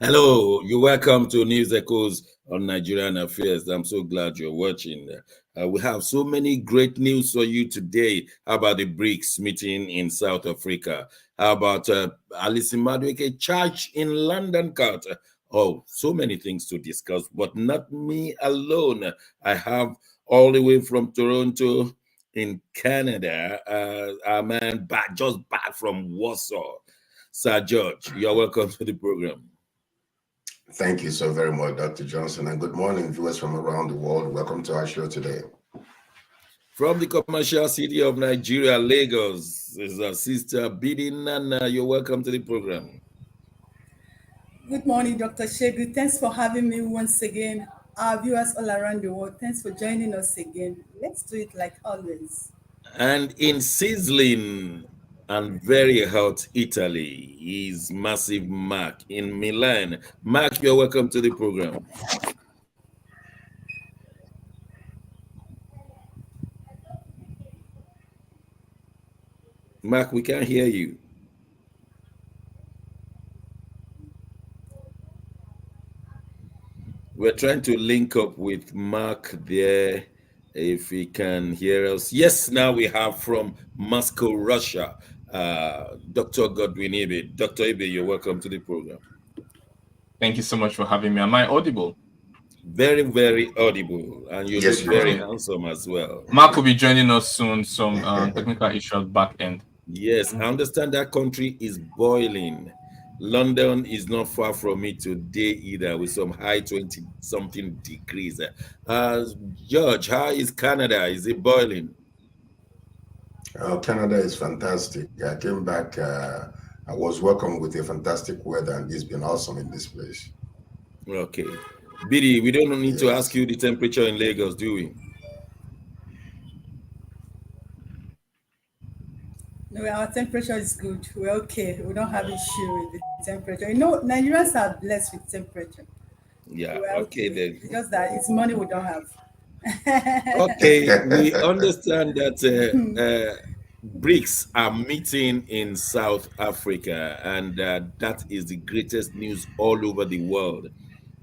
Hello, you're welcome to News Echoes on Nigerian Affairs. I'm so glad you're watching. We have so many great news for you today. How about the Brics meeting in South Africa? How about Alison-Madueke charge in London court? Oh, so many things to discuss, but not me alone. I have all the way from Toronto in Canada, our man just back from Warsaw. Sir George, you're welcome to the program. Thank you so very much, Dr. Johnson, and good morning, viewers from around the world. Welcome to our show today. From the commercial city of Nigeria, Lagos, is our sister Bidi Nana. You're welcome to the program. Good morning, Dr. Shegu. Thanks for having me once again. Our viewers all around the world, thanks for joining us again. Let's do it like always. And in sizzling and very hot Italy is Massive Mark in Milan. Mark, you're welcome to the program. Mark, we can't hear you. We're trying to link up with Mark there, if he can hear us. Yes, now we have from Moscow, Russia, Dr. Godwin Ibe. Dr. Ibe, you're welcome to the program. Thank you so much for having me. Am I audible? Very, very audible. And you look very handsome as well. Mark will be joining us soon. Some technical issues back end. Yes, I understand that country is boiling. London is not far from it today either, with some high 20-something degrees. George, how is Canada? Is it boiling? Canada is fantastic. I came back. I was welcomed with a fantastic weather, and it's been awesome in this place. Okay. Bidi, we don't need to ask you the temperature in Lagos, do we? No, our temperature is good. We're okay. We don't have issue with the temperature. You know, Nigerians are blessed with temperature. Yeah, okay then. Just that it's money we don't have. Okay, we understand that Brics are meeting in South Africa, and that is the greatest news all over the world.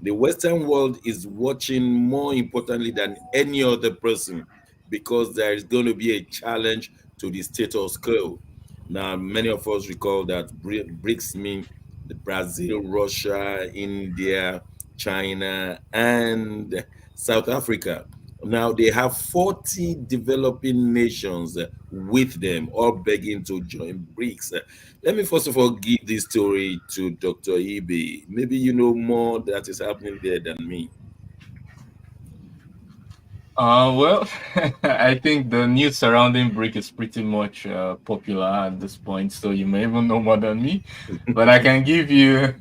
The Western world is watching more importantly than any other person, because there is going to be a challenge to the status quo. Now, many of us recall that Brics mean Brazil, Russia, India, China, and South Africa. Now, they have 40 developing nations with them, all begging to join Brics. Let me first of all give this story to Dr. Ibe. Maybe you know more that is happening there than me. Well, I think the news surrounding Bric is pretty much popular at this point, so you may even know more than me. But I can give you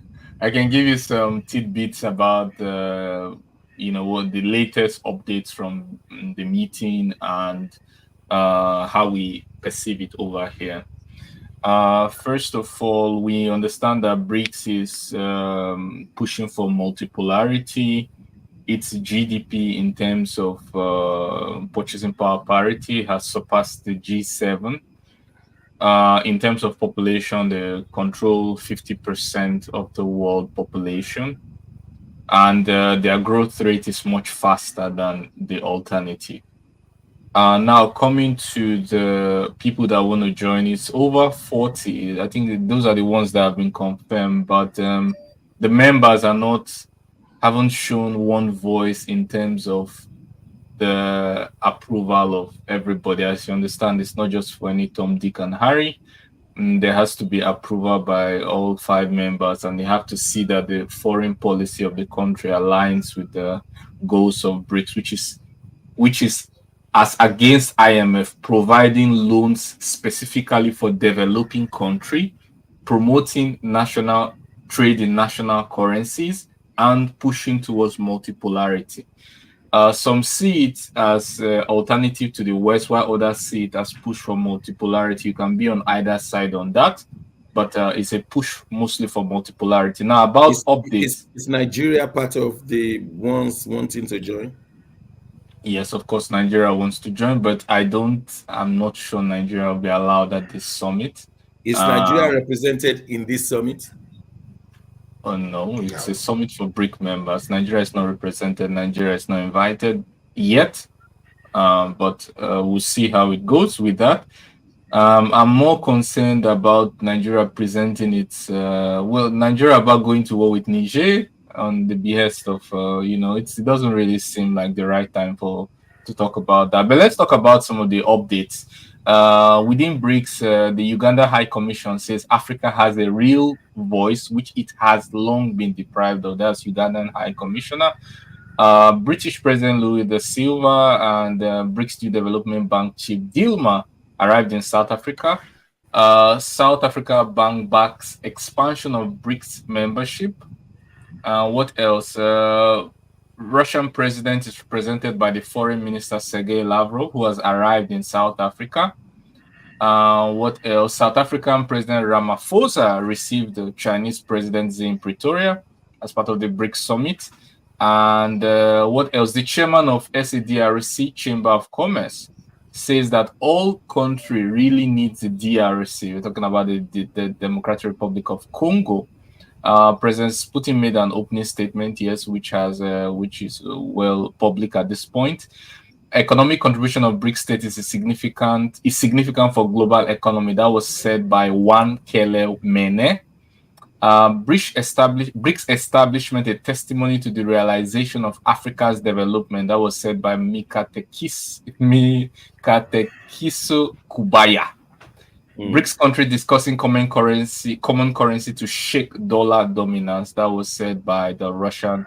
some tidbits about what the latest updates from the meeting and how we perceive it over here. First of all, we understand that Brics is pushing for multipolarity. Its GDP in terms of purchasing power parity has surpassed the G7. In terms of population, they control 50% of the world population. And their growth rate is much faster than the alternative. Now, coming to the people that want to join, it's over 40. I think those are the ones that have been confirmed, but the members haven't shown one voice in terms of the approval of everybody. As you understand, it's not just for any Tom, Dick, and Harry. There has to be approval by all 5 members, and they have to see that the foreign policy of the country aligns with the goals of Brics, which is as against IMF, providing loans specifically for developing country, promoting national trade in national currencies, and pushing towards multipolarity. Some see it as alternative to the West, while others see it as push for multipolarity. You can be on either side on that, but it's a push mostly for multipolarity. Now, about updates. Is Nigeria part of the ones wanting to join? Yes, of course, Nigeria wants to join, but I'm not sure Nigeria will be allowed at this summit. Is Nigeria represented in this summit? Oh no, it's No. a summit for BRIC members. Nigeria is not represented. Nigeria is not invited yet. But we'll see how it goes with that. I'm more concerned about Nigeria presenting its Nigeria about going to war with Niger on the behest of it doesn't really seem like the right time to talk about that. But let's talk about some of the updates. Within BRICS, the Uganda High Commission says Africa has a real voice, which it has long been deprived of. That's Ugandan High Commissioner. British President Louis da Silva and BRICS Youth Development Bank Chief Dilma arrived in South Africa. South Africa Bank backs expansion of BRICS membership. What else? Russian president is represented by the foreign minister Sergei Lavrov, who has arrived in South Africa. What else? South African President Ramaphosa received the Chinese president Xi in Pretoria as part of the Brics Summit. And what else? The chairman of SADRC Chamber of Commerce says that all country really needs the DRC. We're talking about the Democratic Republic of Congo. President Putin made an opening statement, yes, which is well public at this point. Economic contribution of BRICS states is significant for global economy. That was said by Juan Kele Mene. BRICS establishment a testimony to the realization of Africa's development. That was said by Mikatekiso Kubaya. BRICS country discussing common currency to shake dollar dominance. That was said by the Russian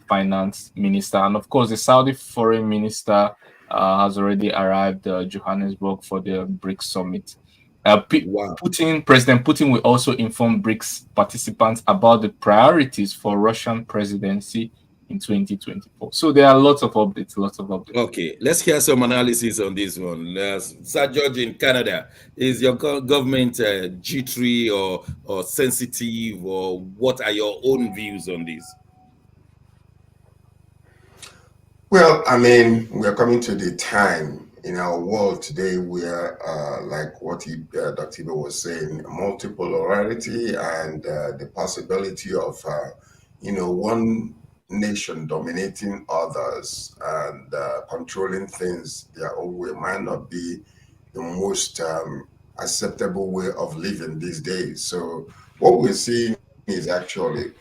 finance minister. And of course, the Saudi foreign minister has already arrived Johannesburg for the BRICS summit. President Putin will also inform BRICS participants about the priorities for Russian presidency in 2024. So there are lots of updates. Okay, let's hear some analysis on this one. Sir George in Canada, is your government jittery or sensitive, or what are your own views on this? Well, I mean, we're coming to the time in our world today where, like what Dr. Ibe was saying, multipolarity and the possibility of, one nation dominating others and controlling things their own way might not be the most acceptable way of living these days. So what we're seeing is actually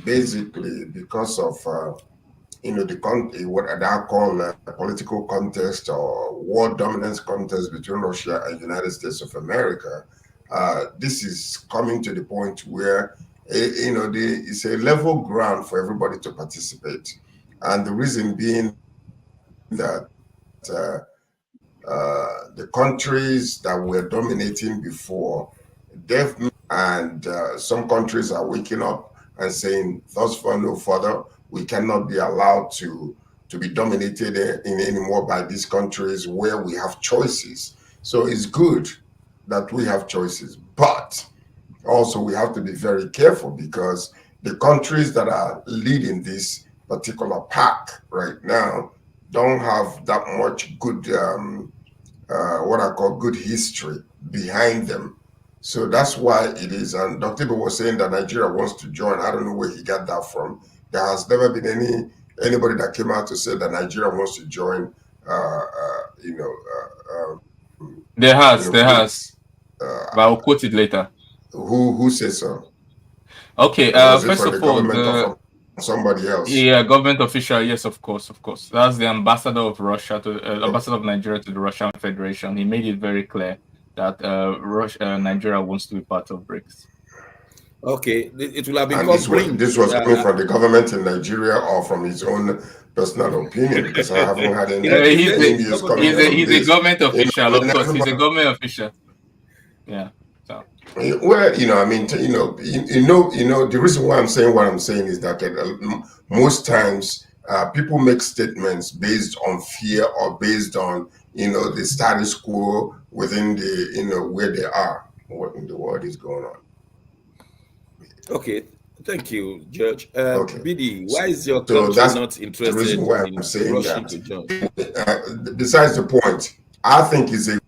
basically because of what I call a political contest or war dominance contest between Russia and United States of America. This is coming to the point where it's a level ground for everybody to participate, and the reason being that the countries that were dominating before, and some countries are waking up and saying, thus far no further. We cannot be allowed to be dominated anymore by these countries where we have choices. So it's good that we have choices, but also we have to be very careful because the countries that are leading this particular pack right now don't have that much good, what I call good history behind them. So that's why it is. And Dr. Ibe was saying that Nigeria wants to join. I don't know where he got that from. There has never been anybody that came out to say that Nigeria wants to join. There has. But I'll quote it later. Who says so? Okay. First of all, somebody else. Yeah, government official. Yes, of course. That's the ambassador of Russia ambassador of Nigeria to the Russian Federation. He made it very clear that Nigeria wants to be part of BRICS. Okay, it will have become. This was coming from the government in Nigeria or from his own personal opinion, because I haven't had any. He's a government official, of course. He's a government official. Yeah. So. Well, the reason why I'm saying what I'm saying is that most times people make statements based on fear or based on the status quo within the where they are, what in the world is going on. Okay, thank you, George. Okay. BD, why is your country not interested the reason why in I'm saying Russia that. to join? Besides the point, I think it's a.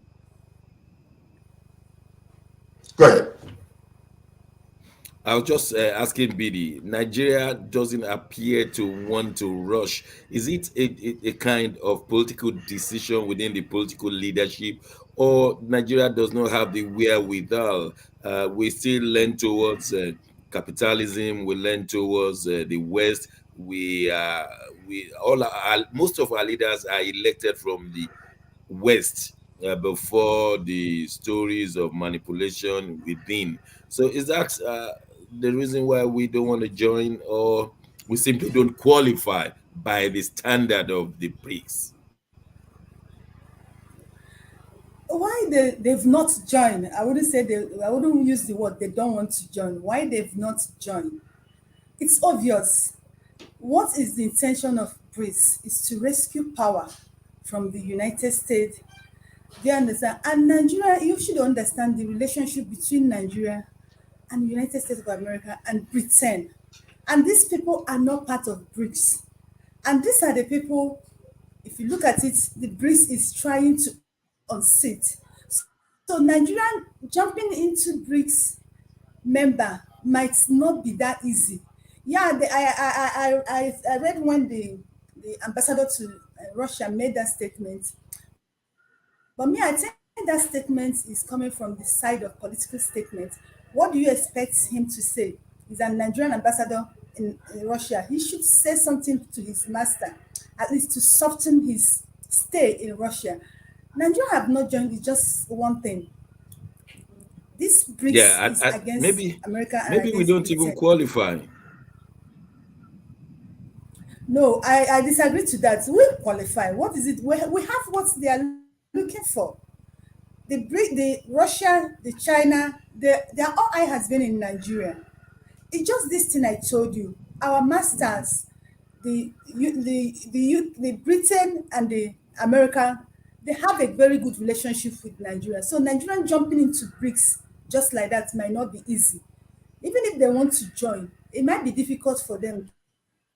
Go ahead. I was just asking Bidi. Nigeria doesn't appear to want to rush. Is it a kind of political decision within the political leadership, or Nigeria does not have the wherewithal? We still lean towards capitalism. We lean towards the West. We all most of our leaders are elected from the West before the stories of manipulation within. So is that the reason why we don't want to join, or we simply don't qualify by the standard of the BRICS? Why they've not joined? I wouldn't say they. I wouldn't use the word they don't want to join. Why they've not joined? It's obvious. What is the intention of BRICS is to rescue power from the United States. Do you understand? And Nigeria, you should understand the relationship between Nigeria and the United States of America and Britain. And these people are not part of BRICS. And these are the people, if you look at it, the BRICS is trying to unseat. So Nigeria jumping into BRICS member might not be that easy. Yeah, I read when the ambassador to Russia made that statement. But me, I think that statement is coming from the side of political statement. What do you expect him to say? He's a Nigerian ambassador in Russia. He should say something to his master, at least to soften his stay in Russia. Nigeria have not joined. It's just one thing. This Yeah, BRICS is against maybe America and maybe we against don't even Britain. qualify. No, I disagree to that. We qualify. What is it? We have what they are looking for. The Russia, the China, their all eye has been in Nigeria. It's just this thing I told you. Our masters, the Britain and the America, they have a very good relationship with Nigeria. So Nigerian jumping into BRICS just like that might not be easy. Even if they want to join, it might be difficult for them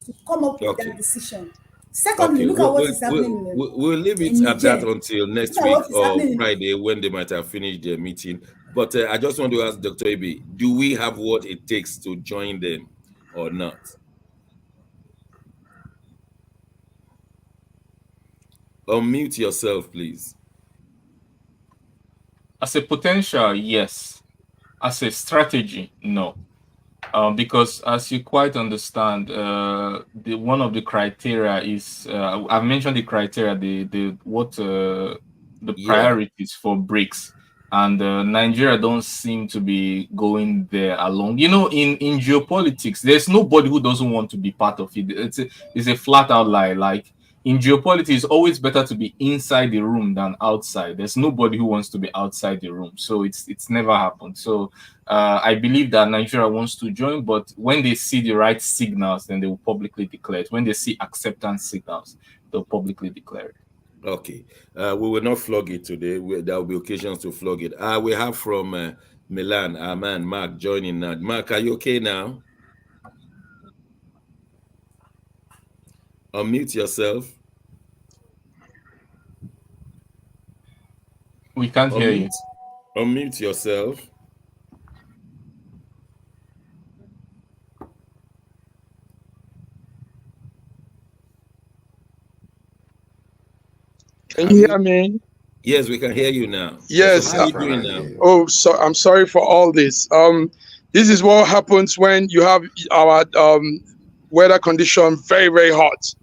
to come up with Okay. that decision. Secondly, Okay, look at what is happening we'll leave it in at that Niger. until Look next at week what is or happening in Friday when they might have finished their meeting. But I just want to ask Dr. Ibi, do we have what it takes to join them or not? Unmute yourself, please. As a potential, yes. As a strategy, no. Because as you quite understand, one of the criteria is I've mentioned the criteria, the Yeah. priorities for BRICS, and Nigeria don't seem to be going there along. You know, in geopolitics, there's nobody who doesn't want to be part of it. It's a flat out lie. Like in geopolitics, it's always better to be inside the room than outside. There's nobody who wants to be outside the room, so it's never happened. So I believe that Nigeria wants to join, but when they see the right signals, then they will publicly declare it. When they see acceptance signals, they'll publicly declare it. Okay. We will not flog it today. There will be occasions to flog it. We have from Milan, our man Mark joining now. Mark, are you okay now? Unmute yourself. We can't hear you. Unmute yourself. Can you hear me? Yes, we can hear you now. Yes. So how are you doing now? Oh, so I'm sorry for all this. This is what happens when you have our weather condition very, very hot.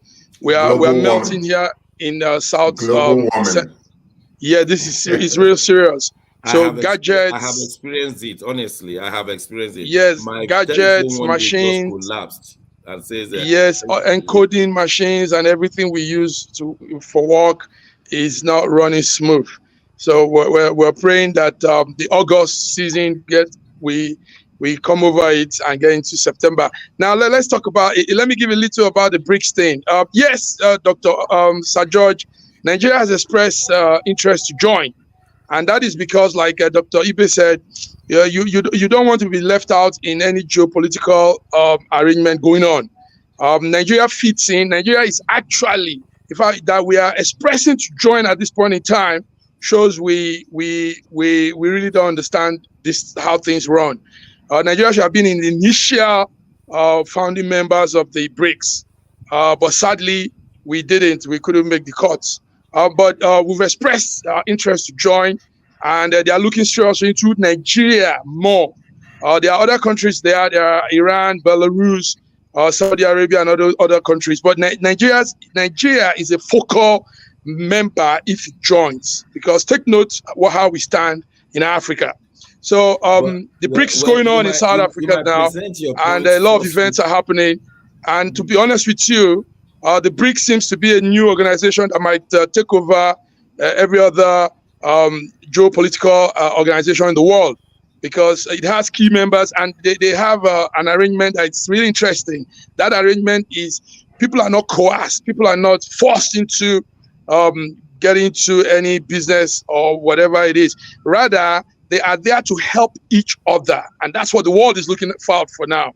We're melting here in south. Global warming. Yeah, this is it's real serious. So gadgets. I have experienced it. Honestly, I have experienced it. Yes, my gadgets, telephone machines. just collapsed and says yes, encoding machines and everything we use for work is not running smooth. So we're praying that the August season we come over it and get into September. Now let's talk about it. Let me give a little about the BRICS thing. Yes, Dr. Sir George, Nigeria has expressed interest to join, and that is because, like Dr. Ibe said, you don't want to be left out in any geopolitical arrangement going on. Nigeria fits in. Nigeria is actually, in fact, that we are expressing to join at this point in time shows we really don't understand this how things run. Nigeria should have been in the initial founding members of the BRICS, but sadly we didn't. We couldn't make the cuts. But we've expressed our interest to join, and they are looking seriously into Nigeria more. There are other countries there. There are Iran, Belarus, Saudi Arabia, and other countries. But Nigeria is a focal member if it joins, because take note of how we stand in Africa. So the BRICS going on in South Africa now, and a lot of events are happening. And to be honest with you, the BRICS seems to be a new organization that might take over every other geopolitical organization in the world, because it has key members, and they have an arrangement that's really interesting. That arrangement is people are not coerced, people are not forced into getting into any business or whatever it is. Rather, they are there to help each other, and that's what the world is looking for now.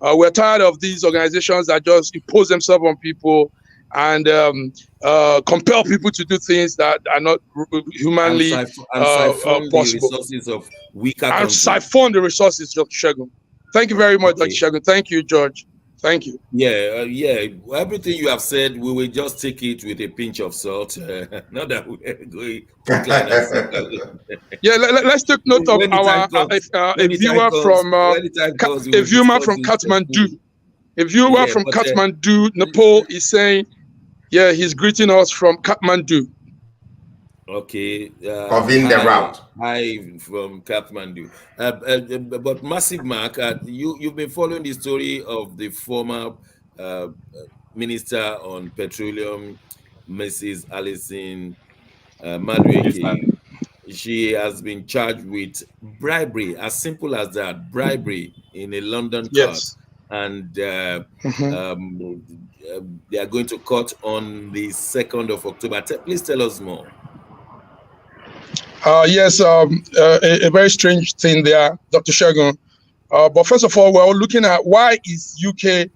We're tired of these organizations that just impose themselves on people and compel people to do things that are not humanly possible. The resources of weaker countries. Siphon the resources, Dr. Segun. Thank you very much, Dr. Segun. Thank you, George. Thank you. Yeah. Everything you have said, we will just take it with a pinch of salt. Not that we're going. Yeah, let's take note of a viewer from Kathmandu. A viewer from Kathmandu, Nepal, is saying, yeah, he's greeting us from Kathmandu. Okay. Hi from Kathmandu. But Massive Mark, you've been following the story of the former Minister on Petroleum, Mrs. Alison-Madueke. She has been charged with bribery, as simple as that, bribery in a London court. Yes. And they are going to court on the 2nd of October. Please tell us more. Yes, a very strange thing there, Dr. Segun. But first of all, we're all looking at why is UK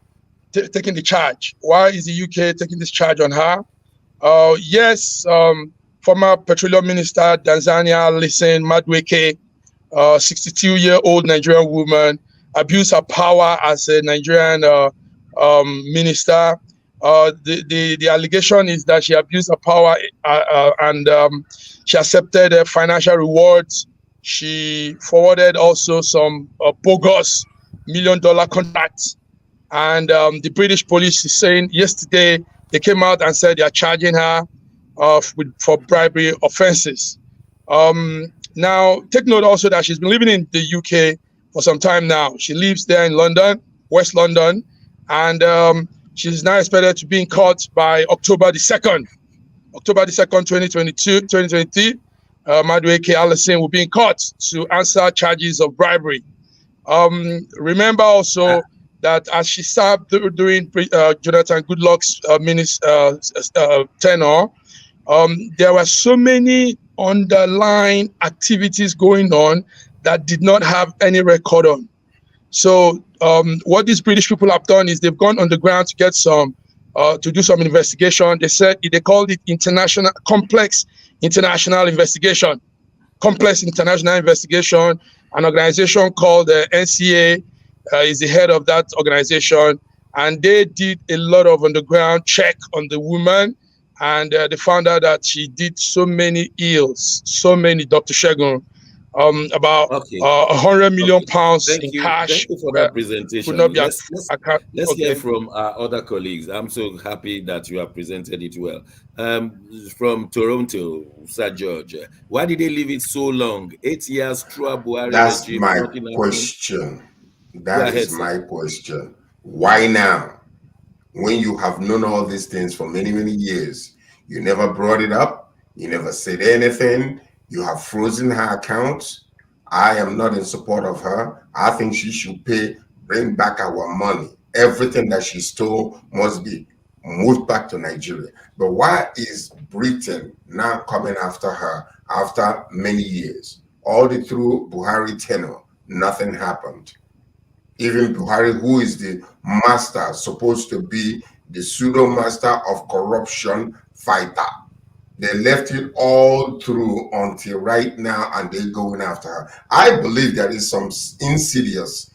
taking the charge? Why is the UK taking this charge on her? Yes, former Petroleum Minister Tanzania Alison-Madueke, 62-year-old Nigerian woman, abused her power as a Nigerian minister. The allegation is that she abused her power and she accepted financial rewards. She forwarded also some bogus $1 million contracts. And the British police is saying yesterday they came out and said they are charging her for bribery offenses. Now, take note also that she's been living in the UK for some time now. She lives there in London, West London, and she's now expected to be in court by October the 2nd. October the 2nd, 2023, Madueke Alison will be in court to answer charges of bribery. Remember also that as she served during Jonathan Goodluck's tenure, there were so many underlying activities going on that did not have any record on. So what these British people have done is they've gone on the ground to get some, to do some investigation. They called it complex international investigation. Complex international investigation. An organization called the NCA is the head of that organization, and they did a lot of underground check on the woman, and they found out that she did so many ills, so many, Dr. Segun. About 100 million pounds in cash. Thank you for that presentation. Let's hear from our other colleagues. I'm so happy that you have presented it well. From Toronto, Sir George, why did they leave it so long? 8 years through Buhari. That's my question. That is my question. Why now? When you have known all these things for many, many years, you never brought it up. You never said anything. You have frozen her accounts. I am not in support of her. I think she should bring back our money. Everything that she stole must be moved back to Nigeria. But why is Britain now coming after her after many years? All the through Buhari tenure, nothing happened. Even Buhari, who is the master, supposed to be the pseudo master of corruption fighter, They left it all through until right now, and they're going after her. I believe there is some insidious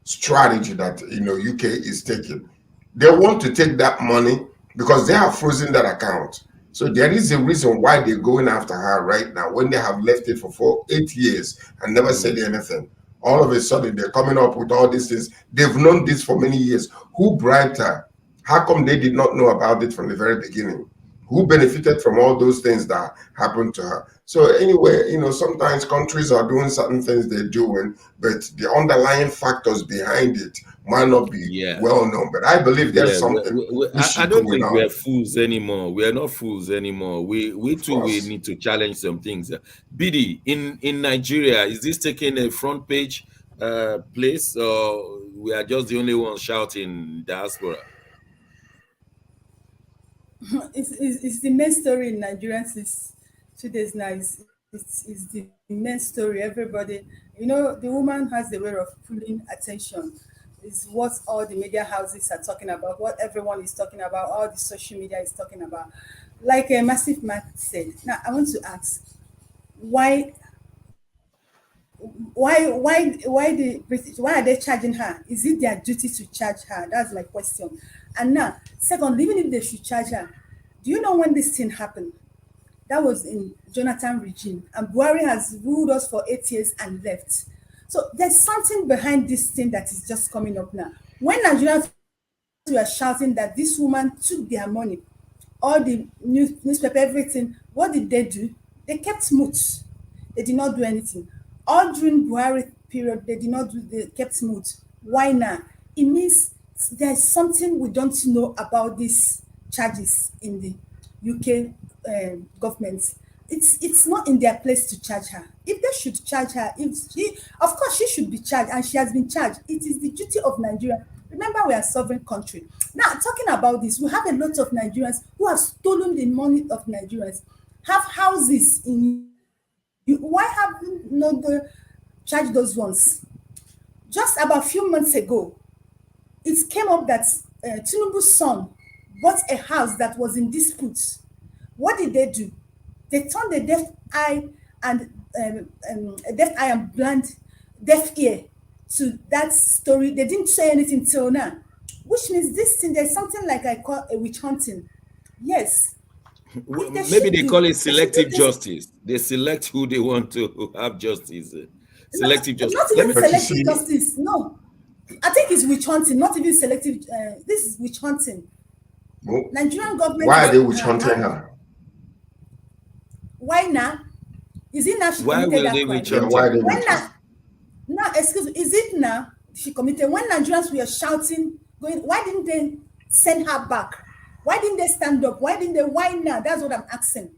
strategy that UK is taking. They want to take that money because they have frozen that account. So there is a reason why they're going after her right now when they have left it for 8 years and never said anything. All of a sudden, they're coming up with all these things. They've known this for many years. Who bribed her? How come they did not know about it from the very beginning? Who benefited from all those things that happened to her? So anyway, sometimes countries are doing certain things they're doing, but the underlying factors behind it might not be well known. But I believe there's something. I don't think we're fools anymore. We are not fools anymore. We too we need to challenge some things. BD, in Nigeria, is this taking a front page place, or we are just the only ones shouting diaspora? It's the main story in Nigeria since 2 days now. It's the main story. Everybody, the woman has the way of pulling attention. It's what all the media houses are talking about, what everyone is talking about, all the social media is talking about. Like a Massive Mark said. Now, I want to ask, why the British, why are they charging her? Is it their duty to charge her? That's my question. And now, second, even if they should charge her, do you know when this thing happened? That was in Jonathan regime, and Buhari has ruled us for 8 years and left. So there's something behind this thing that is just coming up now. When Nigerians were shouting that this woman took their money, all the newspaper, everything, what did they do? They kept mute. They did not do anything. All during Buhari period, they kept mute. Why now? It means there's something we don't know about these charges in the UK government. It's not in their place to charge her. If they should charge her, of course she should be charged, and she has been charged. It is the duty of Nigeria. Remember, we are a sovereign country. Now, talking about this, we have a lot of Nigerians who have stolen the money of Nigerians, have houses in. Why haven't not charged those ones? Just about a few months ago, it came up that Tinubu's son bought a house that was in dispute. What did they do? They turned a deaf eye and deaf ear to that story. They didn't say anything till now, which means this thing, there's something like I call a witch hunting. Yes. Maybe they call it selective justice. They select who they want to have justice. Selective justice. Not even selective justice. No, I think it's witch hunting. Not even selective. This is witch hunting. Well, Nigerian government. Why are they witch hunting her? Why now? Is it now she why committed will they that crime? witch hunt? Why are they When witch now? Now, excuse me. Is it now she committed? When Nigerians were shouting, going, why didn't they send her back? Why didn't they stand up? Why didn't they? Why now? That's what I'm asking.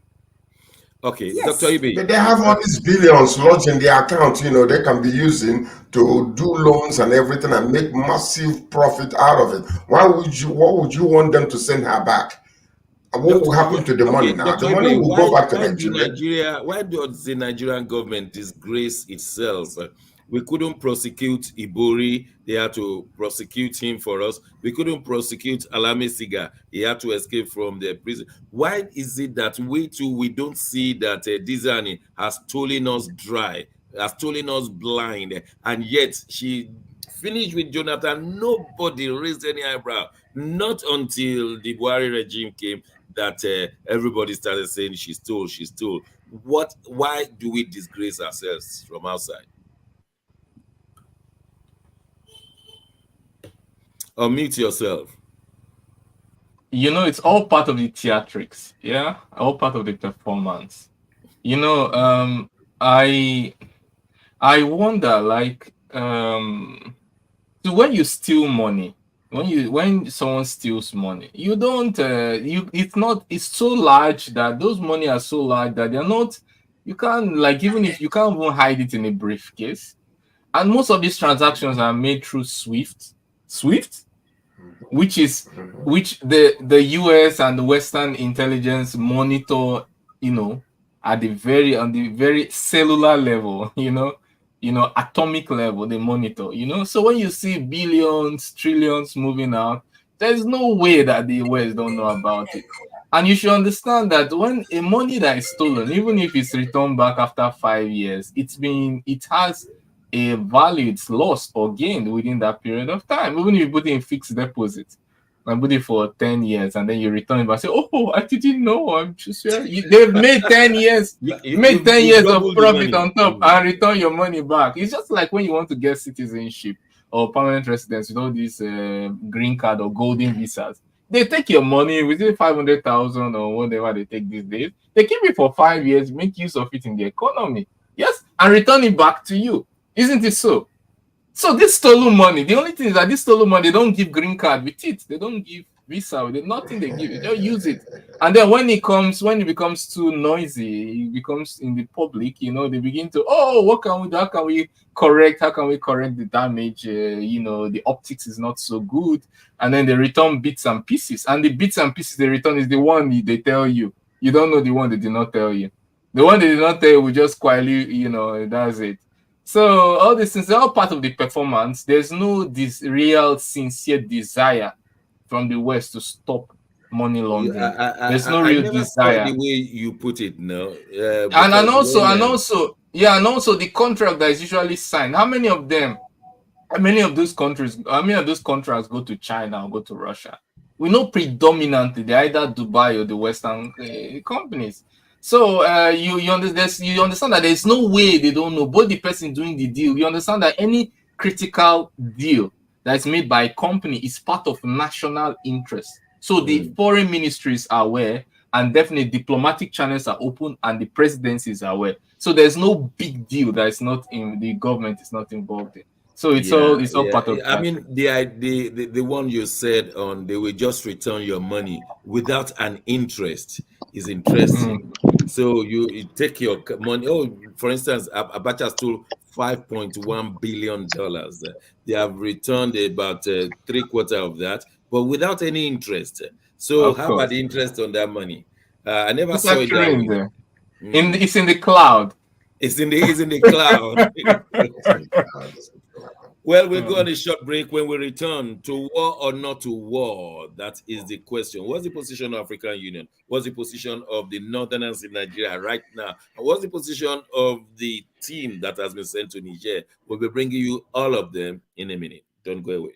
Okay, Yes. Dr. Ibe. But they have all these billions lodged in their account, they can be using to do loans and everything and make massive profit out of it. What would you want them to send her back? What will happen to the money now? Dr. The money Ibe, will go back to Nigeria. Why does the Nigerian government disgrace itself? We couldn't prosecute Ibori. They had to prosecute him for us. We couldn't prosecute Alame Siga. He had to escape from the prison. Why is it that we don't see that Dizani has stolen us dry, has stolen us blind, and yet she finished with Jonathan? Nobody raised any eyebrow. Not until the Buhari regime came that everybody started saying she stole. Why do we disgrace ourselves from outside? Unmute yourself. It's all part of the theatrics, all part of the performance. I wonder, like, so when you steal money, when someone steals money, you don't it's so large that those money are so large that they're not, you can't, like, even if you can't even hide it in a briefcase. And most of these transactions are made through Swift, which the US and the Western intelligence monitor, at the very cellular level, atomic level, they monitor, So when you see billions, trillions moving out, there's no way that the West don't know about it. And you should understand that when a money that is stolen, even if it's returned back after 5 years, it has a value, it's lost or gained within that period of time. Even if you put it in fixed deposit and put it for 10 years and then you return it back, say, oh, I didn't know. I'm just they've made 10 years, made 10 years of profit on top and return your money back. It's just like when you want to get citizenship or permanent residence with all these green card or golden visas. They take your money within 500,000 or whatever they take these days. They keep it for 5 years, make use of it in the economy. Yes, and return it back to you. Isn't it so? So this stolen money, the only thing is that this stolen money, they don't give green card with it. They don't give visa with it. Nothing they give. They just use it. And then when it becomes too noisy, it becomes in the public, they begin to, what can we do? How can we correct the damage? The optics is not so good. And then they return bits and pieces. And the bits and pieces they return is the one they tell you. You don't know the one they did not tell you. The one they did not tell you will just quietly, that's it. So all these things are all part of the performance. There's no this real sincere desire from the West to stop money laundering. There's no real desire. The way you put it, no. And also the contract that is usually signed. How many of those contracts go to China or go to Russia? We know predominantly they're either Dubai or the Western companies. So you understand that there's no way they don't know. Both the person doing the deal, you understand that any critical deal that's made by a company is part of national interest. So the foreign ministries are aware, and definitely diplomatic channels are open, and the presidency is aware. So there's no big deal that is not in the government is not involved in. So it's all part of that. I mean, the one you said on they will just return your money without an interest is interesting. So you take your money. For instance, Abacha stole $5.1 billion. They have returned about 3/4 of that, but without any interest. So how about the interest on that money? I never saw it that way. There. It's in the cloud. It's in the cloud. Well, we'll go on a short break. When we return, to war or not to war, that is the question. What's the position of African Union? What's the position of the Northerners in Nigeria right now? And what's the position of the team that has been sent to Niger? We'll be bringing you all of them in a minute. Don't go away.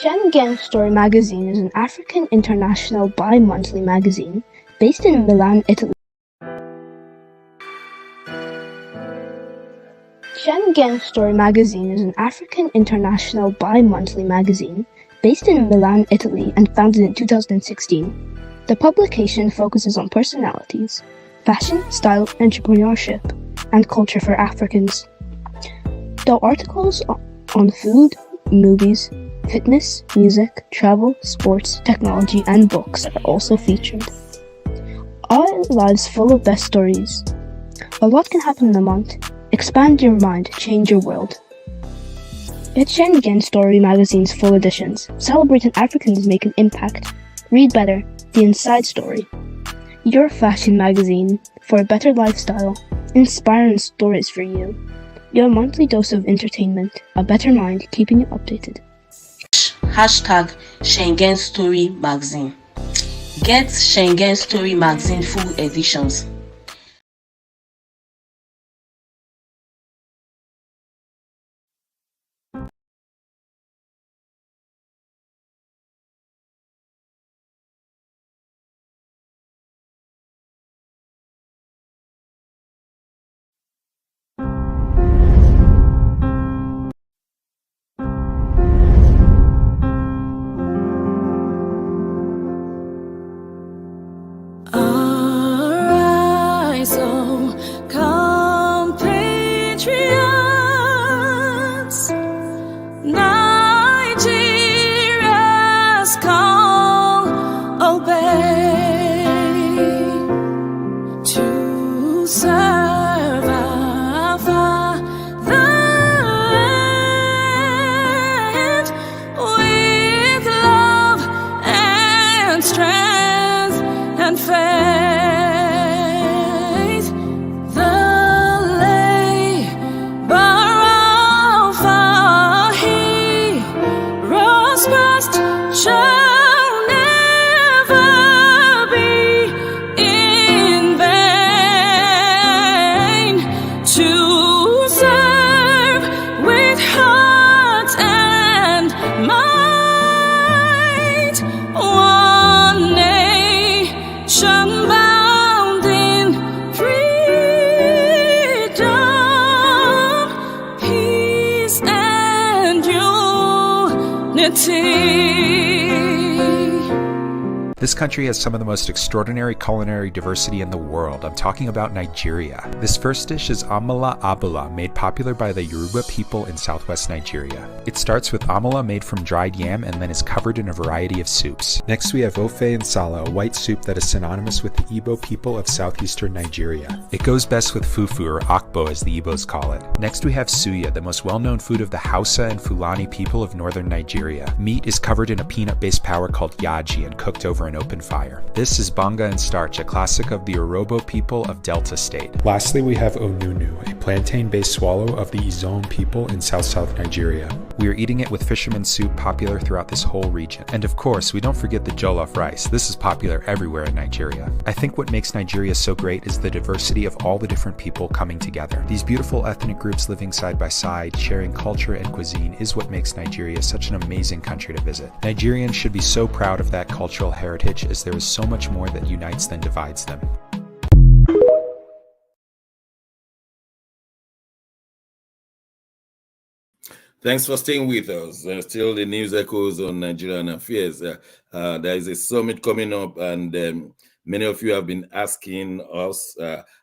Schengen Story magazine is an African international bi-monthly magazine based in Milan, Italy. Schengen Story magazine is an African international bi-monthly magazine based in Milan, Italy, and founded in 2016. The publication focuses on personalities, fashion, style, entrepreneurship, and culture for Africans. Though articles on food, movies, fitness, music, travel, sports, technology, and books are also featured. Our lives full of best stories. A lot can happen in a month. Expand your mind, change your world. Get Schengen Story magazine's full editions. Celebrating Africans make an impact. Read better. The Inside Story. Your fashion magazine for a better lifestyle. Inspiring stories for you. Your monthly dose of entertainment. A better mind keeping you updated. Hashtag Schengen Story magazine. Get Schengen Story magazine full editions. Alright. This country has some of the most extraordinary culinary diversity in the world. I'm talking about Nigeria. This first dish is amala abula, made popular by the Yoruba people in southwest Nigeria. It starts with amala made from dried yam and then is covered in a variety of soups. Next we have ofe nsala, a white soup that is synonymous with the Igbo people of southeastern Nigeria. It goes best with fufu, or akbo as the Igbos call it. Next we have suya, the most well-known food of the Hausa and Fulani people of northern Nigeria. Meat is covered in a peanut-based powder called yaji and cooked over an open fire. This is banga and starch, a classic of the Urhobo people of Delta State. Lastly, we have onunu, a plantain-based swallow of the Izon people in south-south Nigeria. We are eating it with fisherman soup, popular throughout this whole region. And of course, we don't forget the jollof rice. This is popular everywhere in Nigeria. I think what makes Nigeria so great is the diversity of all the different people coming together. These beautiful ethnic groups living side by side, sharing culture and cuisine is what makes Nigeria such an amazing country to visit. Nigerians should be so proud of that cultural heritage, as there is so much more that unites than divides them. Thanks for staying with us. Still the news echoes on Nigerian affairs. There is a summit coming up, and many of you have been asking us,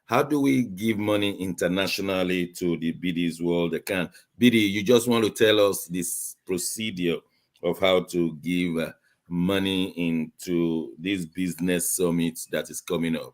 how do we give money internationally to the BD's World Account? BD, you just want to tell us this procedure of how to give money into this business summit that is coming up?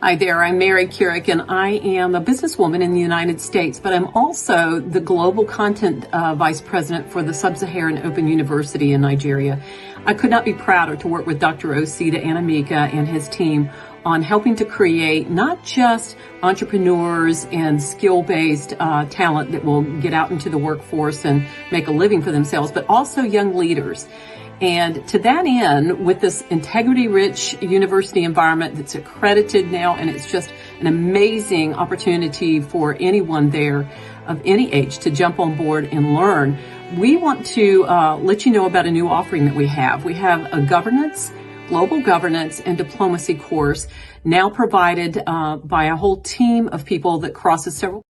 Hi there, I'm Mary Keurig, and I am a businesswoman in the United States, but I'm also the Global Content Vice President for the Sub-Saharan Open University in Nigeria. I could not be prouder to work with Dr. Osita Anamika and his team on helping to create not just entrepreneurs and skill-based talent that will get out into the workforce and make a living for themselves, but also young leaders. And to that end, with this integrity-rich university environment that's accredited now, and it's just an amazing opportunity for anyone there of any age to jump on board and learn, we want to let you know about a new offering that we have. We have a global governance and diplomacy course now provided by a whole team of people that crosses several.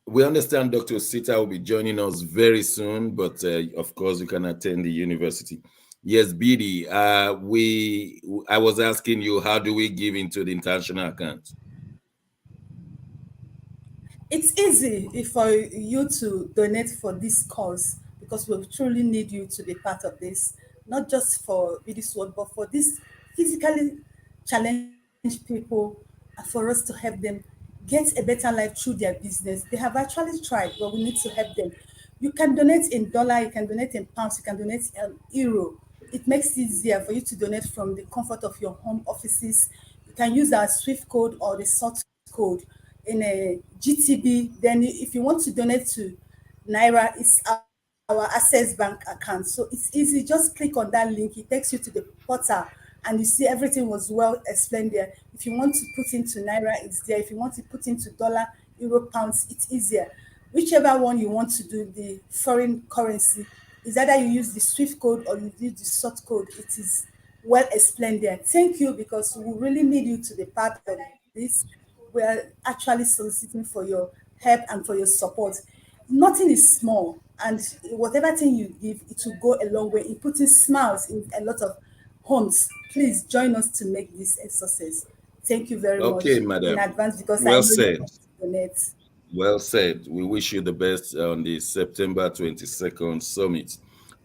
We understand Dr. Sita will be joining us very soon, but of course you can attend the university. Yes, BD, I was asking you, how do we give into the international account? It's easy for you to donate for this cause, because we truly need you to be part of this, not just for this world, but for these physically challenged people, for us to help them get a better life through their business. They have actually tried, but we need to help them. You can donate in dollar, you can donate in pounds, you can donate in euro. It makes it easier for you to donate from the comfort of your home offices. You can use our SWIFT code or the SOT code in a GTB. Then if you want to donate to Naira, it's our Access Bank account. So it's easy. Just click on that link. It takes you to the portal, and you see everything was well explained there. If you want to put into Naira, it's there. If you want to put into dollar, euro, pounds, it's easier. Whichever one you want to do, the foreign currency, is either you use the SWIFT code or you use the SOT code. It is well explained there. Thank you, because we really need you to be part of this. We are actually soliciting for your help and for your support. Nothing is small, and whatever thing you give, it will go a long way in putting smiles in a lot of homes. Please join us to make this a success. Thank you very much madam. In advance, because well I know said. you want to donate. Well said. We wish you the best on the September 22nd summit.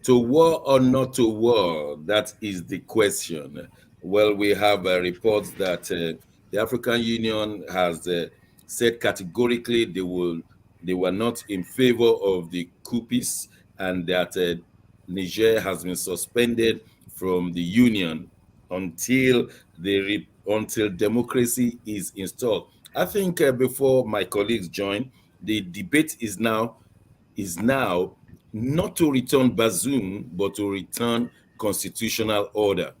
To war or not to war, that is the question. Well, we have reports that the African Union has said categorically they were not in favor of the Coup, and that Niger has been suspended from the Union until until democracy is installed. I think before my colleagues join, the debate is now not to return Bazoum, but to return constitutional order.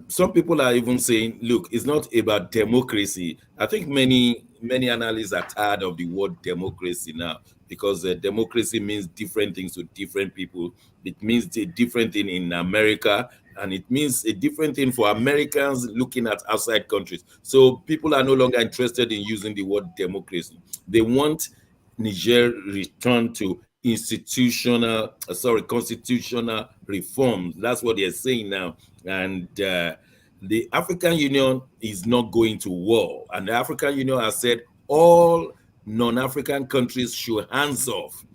Some people are even saying, look, it's not about democracy. I think many analysts are tired of the word democracy now, because democracy means different things to different people. It means a different thing in America, and it means a different thing for Americans looking at outside countries. So people are no longer interested in using the word democracy. They want Niger return to constitutional reforms. That's what they're saying now. And the African Union is not going to war. And the African Union has said all non-African countries should hands off.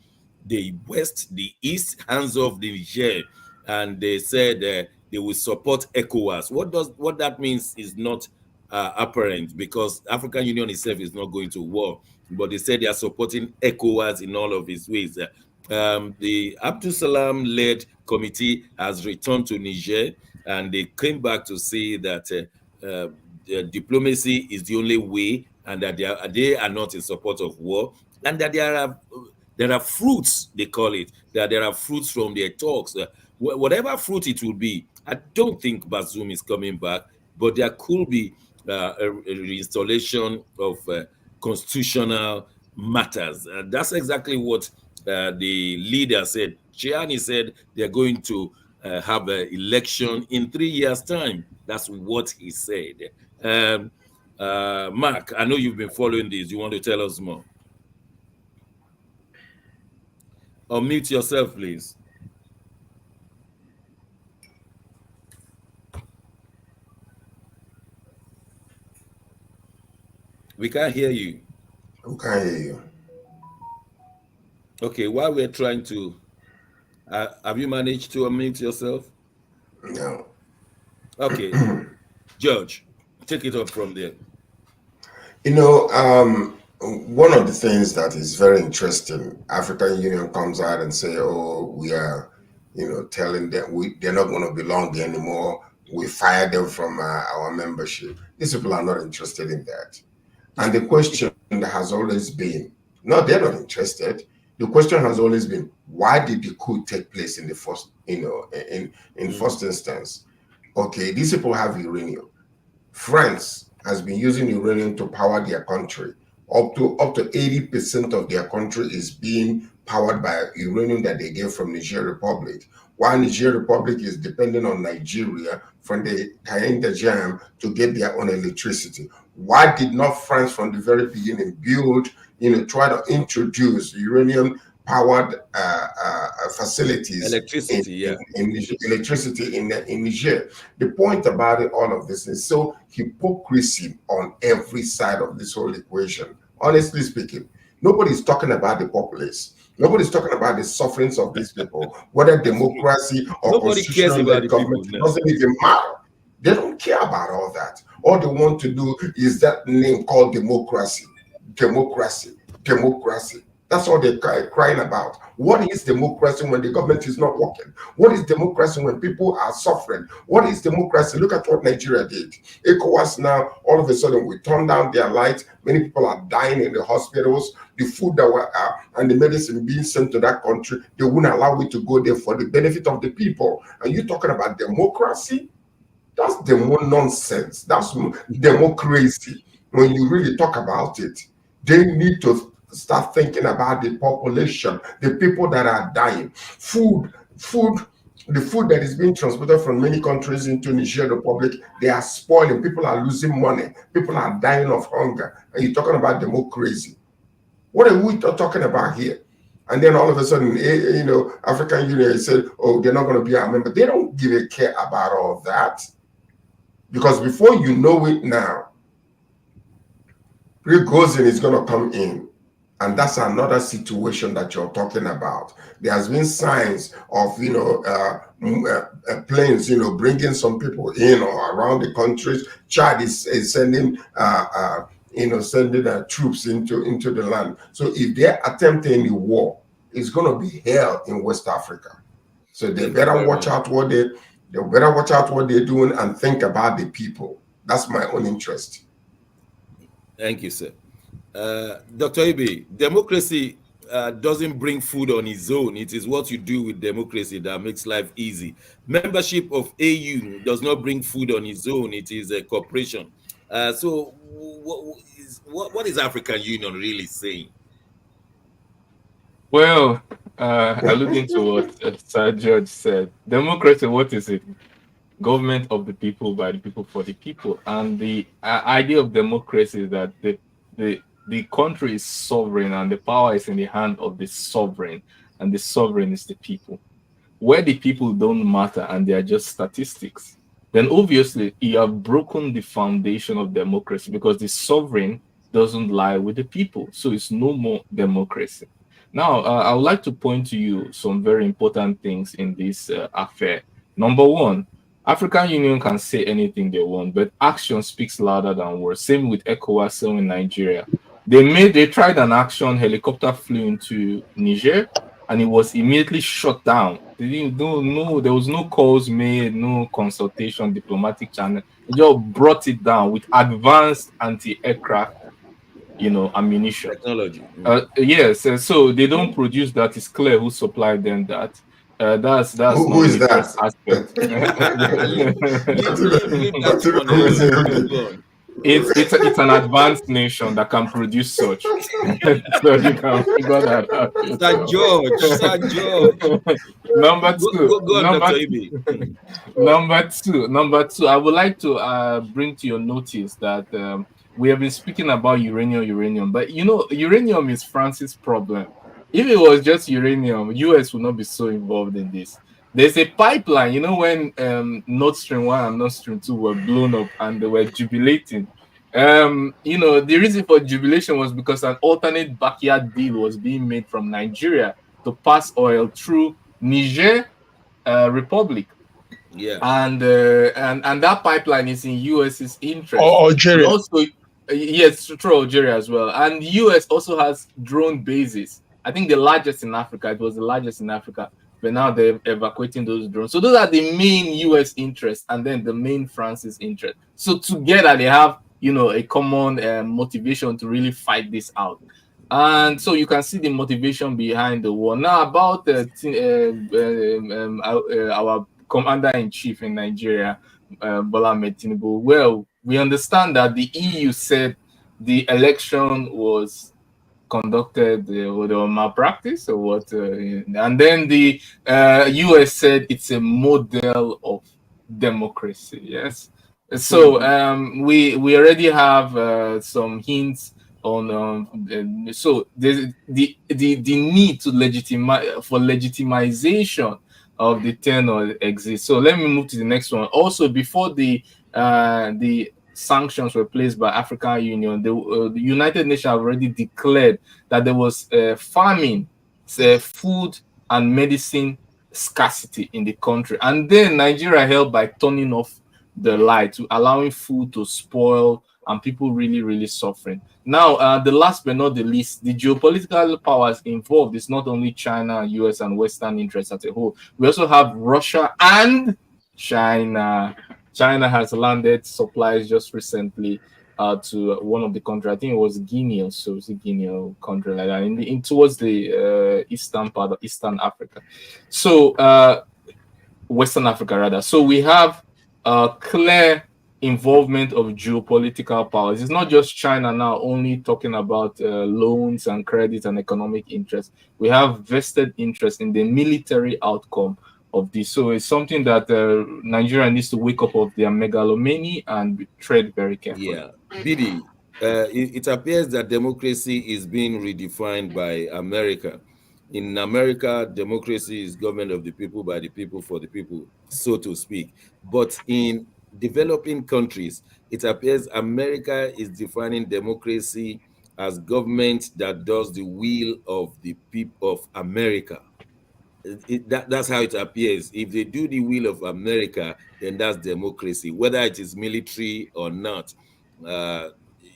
The West, the East, hands off the Niger. And they said they will support ECOWAS. What that means is not apparent, because African Union itself is not going to war. But they said they are supporting ECOWAS in all of its ways. The Abdulsalam-led committee has returned to Niger, and they came back to say that diplomacy is the only way, and that they are not in support of war, and that there are fruits, they call it, that there are fruits from their talks. Whatever fruit it will be, I don't think Bazoum is coming back, but there could be a reinstallation of constitutional matters. That's exactly what the leader said. Chiani said they're going to have an election in 3 years' time. That's what he said. Mark, I know you've been following this. You want to tell us more? Unmute yourself, please. We can't hear you. We can't hear you. Okay, while we're trying to, have you managed to unmute yourself? No. Okay, George, take it up from there. You know, one of the things that is very interesting, African Union comes out and say, oh, we are, telling them they're not going to belong there anymore. We fired them from our membership. These people are not interested in that. And the question has always been, no, they're not interested. The question has always been, why did the coup take place in the first, in first instance? Okay, these people have uranium. France has been using uranium to power their country. Up to 80% of their country is being powered by uranium that they get from Niger Republic. While Niger Republic is dependent on Nigeria from the Kainda Jam to get their own electricity. Why did not France from the very beginning build, try to introduce uranium-powered facilities, electricity in Niger? The point about it, all of this is so hypocrisy on every side of this whole equation. Honestly speaking, nobody's talking about the populace. Nobody's talking about the sufferings of these people, whether democracy or constitutional government, it doesn't even matter. They don't care about all that. All they want to do is that name called democracy. Democracy. Democracy. That's all they're crying about. What is democracy when the government is not working? What is democracy when people are suffering? What is democracy? Look at what Nigeria did. ECOWAS now, all of a sudden, we turn down their lights. Many people are dying in the hospitals. The food that were and the medicine being sent to that country, they wouldn't allow it to go there for the benefit of the people. And you're talking about democracy? That's nonsense. That's democracy. When you really talk about it, they need to start thinking about the population, the people that are dying. The food that is being transported from many countries into Niger Republic, they are spoiling. People are losing money. People are dying of hunger. And you're talking about democracy. What are we talking about here? And then all of a sudden, African Union said, oh, they're not going to be our member. They don't give a care about all that. Because before you know it now, Prigozhin is going to come in. And that's another situation that you're talking about. There has been signs of, planes, bringing some people in or around the countries. Chad is sending, troops into the land. So if they're attempting a war, it's going to be hell in West Africa. So they better watch out what they're doing and think about the people. That's my own interest. Thank you, sir. Dr. Ibe, democracy doesn't bring food on its own. It is what you do with democracy that makes life easy. Membership of AU does not bring food on its own. It is a corporation. So what is African Union really saying? Well, alluding to what Sir George said, democracy, what is it? Government of the people, by the people, for the people. And the idea of democracy is that the country is sovereign and the power is in the hand of the sovereign, and the sovereign is the people. Where the people don't matter and they are just statistics, then obviously you have broken the foundation of democracy, because the sovereign doesn't lie with the people. So it's no more democracy. Now, I would like to point to you some very important things in this affair. Number one, African Union can say anything they want, but action speaks louder than words. Same with ECOWAS, same in Nigeria. They tried an action, helicopter flew into Niger, and it was immediately shut down. They didn't no, there was no calls made, no consultation, diplomatic channel. They just brought it down with advanced anti-aircraft, ammunition. Technology. Yes, so they don't produce that. It's clear who supplied them that. That's Who not is the that? first aspect. Leave that one. It's an advanced nation that can produce such. So you can figure that out. Sir George. Number two. Go on, Dr. Ibe. Number two. I would like to bring to your notice that we have been speaking about uranium, but uranium is France's problem. If it was just uranium, US would not be so involved in this. There's a pipeline, when Nord Stream 1 and Nord Stream 2 were blown up and they were jubilating. The reason for jubilation was because an alternate backyard deal was being made from Nigeria to pass oil through Niger Republic. Yeah. And that pipeline is in US's interest. Algeria. Also, yes, through Algeria as well. And US also has drone bases. I think the largest in Africa. It was the largest in Africa. But now they're evacuating those drones. So those are the main US interests, and then the main France's interest. So together they have, a common motivation to really fight this out. And so you can see the motivation behind the war. Now about our commander-in-chief in Nigeria, Bola Ahmed Tinubu. Well, we understand that the EU said the election was conducted with a malpractice or what, and then the US said it's a model of democracy. Yes, so we already have some hints on so there's the need to legitimization of the tenor exists. So let me move to the next one. Also, before the sanctions were placed by African Union, the United Nations have already declared that there was famine, food and medicine scarcity in the country. And then Nigeria helped by turning off the light, to allowing food to spoil and people really, really suffering. Now, the last but not the least, the geopolitical powers involved is not only China, US, and Western interests as a whole. We also have Russia and China. China has landed supplies just recently to one of the countries. I think it was Guinea, or so it's a Guinea or country like that, in towards the eastern part of Eastern Africa. So Western Africa rather. So we have clear involvement of geopolitical powers. It's not just China now only talking about loans and credit and economic interest. We have vested interest in the military outcome of this. So it's something that Nigeria needs to wake up of their megalomany and tread very carefully. Yeah, Bidi, it appears that democracy is being redefined by America. In America, democracy is government of the people, by the people, for the people, so to speak. But in developing countries, it appears America is defining democracy as government that does the will of the people of America. That's how it appears. If they do the will of America, then that's democracy, whether it is military or not.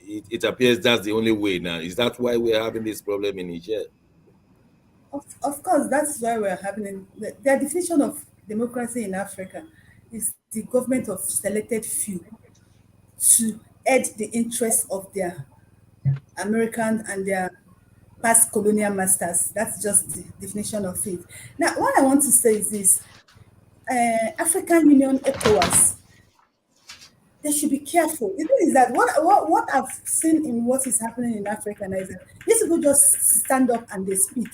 It appears that's the only way now. Is that why we're having this problem in Niger? Of course, that's why we're having the definition of democracy in Africa is the government of selected few to aid the interests of their American and their past colonial masters. That's just the definition of it. Now, what I want to say is this: African Union, ECOWAS, they should be careful. The thing is that what I've seen in what is happening in Africa now is that these people just stand up and they speak.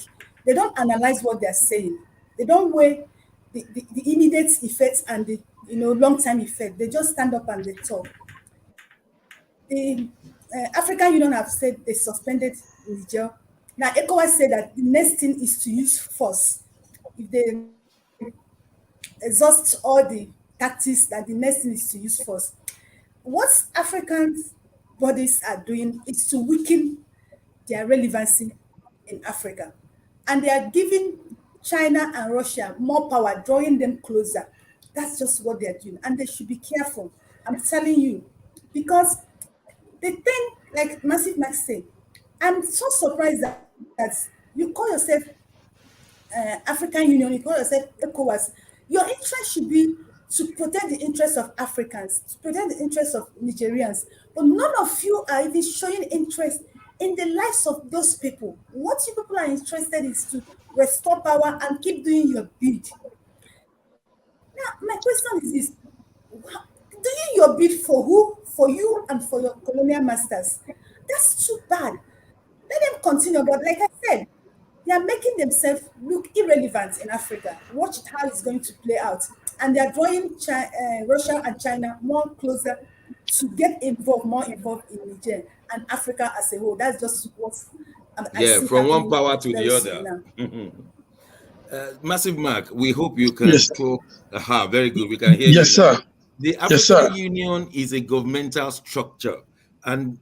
They don't analyze what they're saying. They don't weigh the immediate effects and the long-term effect. They just stand up and they talk. The African Union have said they suspended Niger. Now, ECOWAS said that the next thing is to use force. If they exhaust all the tactics, that the next thing is to use force. What African bodies are doing is to weaken their relevancy in Africa. And they are giving China and Russia more power, drawing them closer. That's just what they're doing. And they should be careful. I'm telling you. Because the thing, like Massive Max said, I'm so surprised that you call yourself African Union, you call yourself ECOWAS. Your interest should be to protect the interests of Africans, to protect the interests of Nigerians. But none of you are even showing interest in the lives of those people. What you people are interested in is to restore power and keep doing your bid. Now, my question is this: doing your bid for who? For you and for your colonial masters. That's too bad. Let them continue. But like I said, they are making themselves look irrelevant in Africa. Watch how it's going to play out. And they are drawing Russia and China more closer to get more involved in Niger and Africa as a whole. That's just what I see from one power to the other. Massive Mark, we hope you can talk. Very good. We can hear you. Yes, sir. The African Union is a governmental structure. And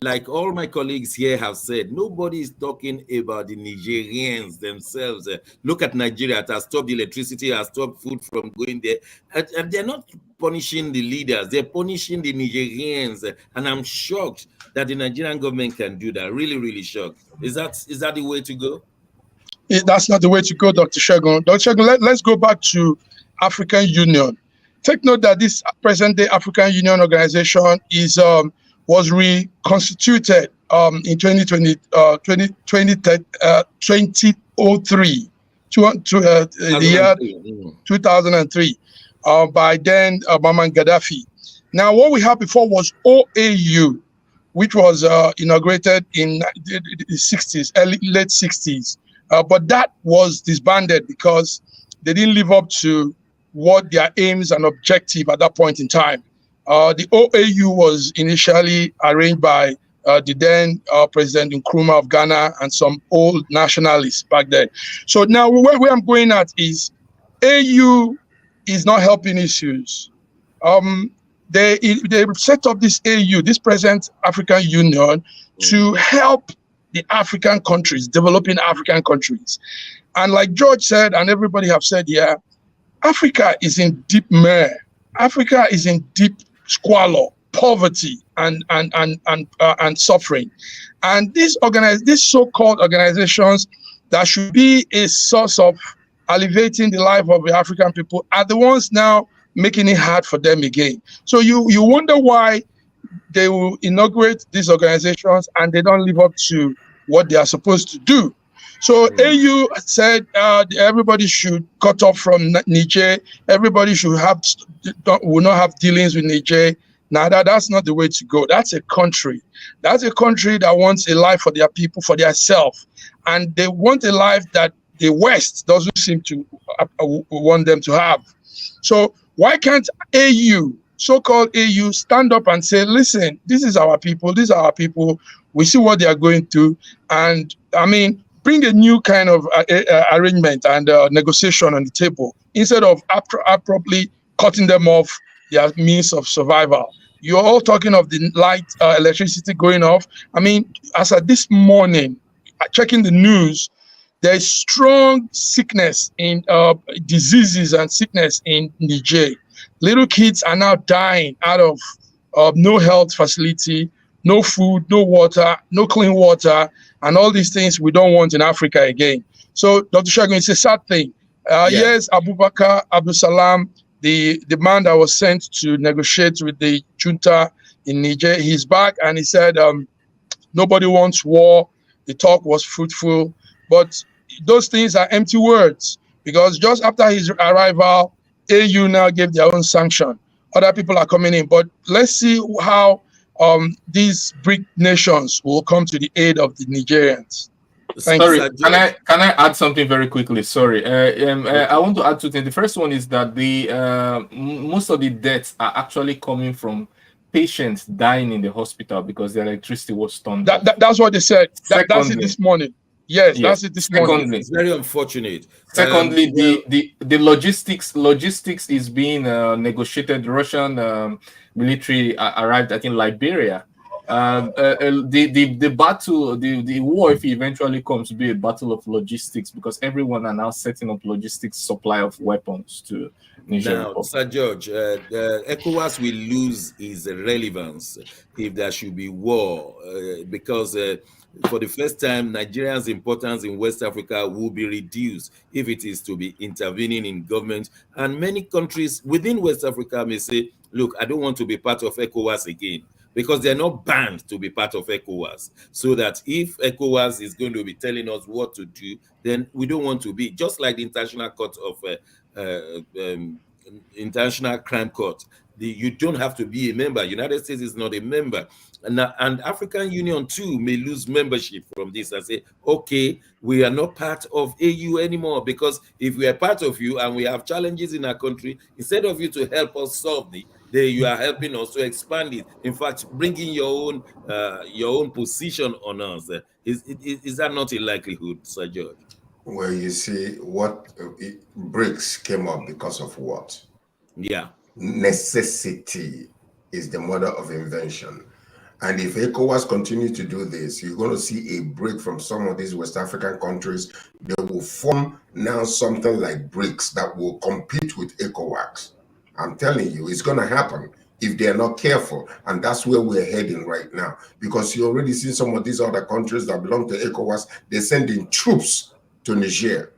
like all my colleagues here have said, nobody is talking about the Nigerians themselves. Look at Nigeria. It has stopped electricity, has stopped food from going there. And they're not punishing the leaders. They're punishing the Nigerians. And I'm shocked that the Nigerian government can do that. Really, really shocked. Is that the way to go? That's not the way to go, Dr. Shegun. Dr. Shegun, let's go back to African Union. Take note that this present-day African Union organization was reconstituted in 2003 the year 2003 by then Muammar Gaddafi. Now, what we had before was OAU, which was inaugurated in the 60s, late 60s. But that was disbanded because they didn't live up to what their aims and objective at that point in time. The OAU was initially arranged by the then President Nkrumah of Ghana and some old nationalists back then. So now where I'm going at is AU is not helping issues. They set up this AU, this present African Union, to help the African countries, developing African countries. And like George said, and everybody have said here, Africa is in deep mire. Africa is in deep squalor, poverty, and suffering. And these so-called organizations that should be a source of alleviating the life of the African people are the ones now making it hard for them again. So you wonder why they will inaugurate these organizations and they don't live up to what they are supposed to do. So AU said everybody should cut off from Niger. Everybody will not have dealings with Niger. Now that's not the way to go. That's a country. That's a country that wants a life for their people, for their self, and they want a life that the West doesn't seem to want them to have. So why can't AU, so-called AU, stand up and say, listen, this is our people. These are our people. We see what they are going through, and bring a new kind of arrangement and negotiation on the table instead of abruptly cutting them off their means of survival. You're all talking of the light, electricity going off. As of this morning, checking the news, there's strong sickness in diseases and sickness in Niger. Little kids are now dying out of no health facility, no food, no water, no clean water, and all these things we don't want in Africa again. So, Dr. Shegun, it's a sad thing. Yes, Abdulsalami, the man that was sent to negotiate with the junta in Niger, he's back and he said, nobody wants war. the talk was fruitful. But those things are empty words, because just after his arrival, AU now gave their own sanction. Other people are coming in, but let's see how these BRIC nations will come to the aid of the Nigerians. Sorry, can I add something very quickly? Sorry, I want to add two things. The first one is that the most of the deaths are actually coming from patients dying in the hospital because the electricity was turned off. That's what they said. That's it this morning. Yes, that's it this morning. It's very unfortunate. Secondly, the logistics is being negotiated. Russian military arrived, I think, Liberia. The battle, the war, if it eventually comes, to be a battle of logistics, because everyone are now setting up logistics supply of weapons to Niger Republic. Now, Sir George, ECOWAS will lose its relevance if there should be war, because for the first time, Nigerians' importance in West Africa will be reduced if it is to be intervening in government. And many countries within West Africa may say, look, I don't want to be part of ECOWAS again, because they're not banned to be part of ECOWAS. So that if ECOWAS is going to be telling us what to do, then we don't want to be. Just like the International Court of International Crime Court, you don't have to be a member. United States is not a member. And African Union too may lose membership from this and say, okay, we are not part of AU anymore, because if we are part of you and we have challenges in our country, instead of you to help us solve you are helping us to expand it. In fact, bringing your own position on us. Is that not a likelihood, Sir George? Well, you see, what BRICS came up because of what? Yeah. Necessity is the mother of invention. And if ECOWAS continue to do this, you're going to see a break from some of these West African countries. They will form now something like BRICS that will compete with ECOWAS. I'm telling you, it's going to happen if they're not careful. And that's where we're heading right now. Because you already see some of these other countries that belong to ECOWAS, they're sending troops to Niger,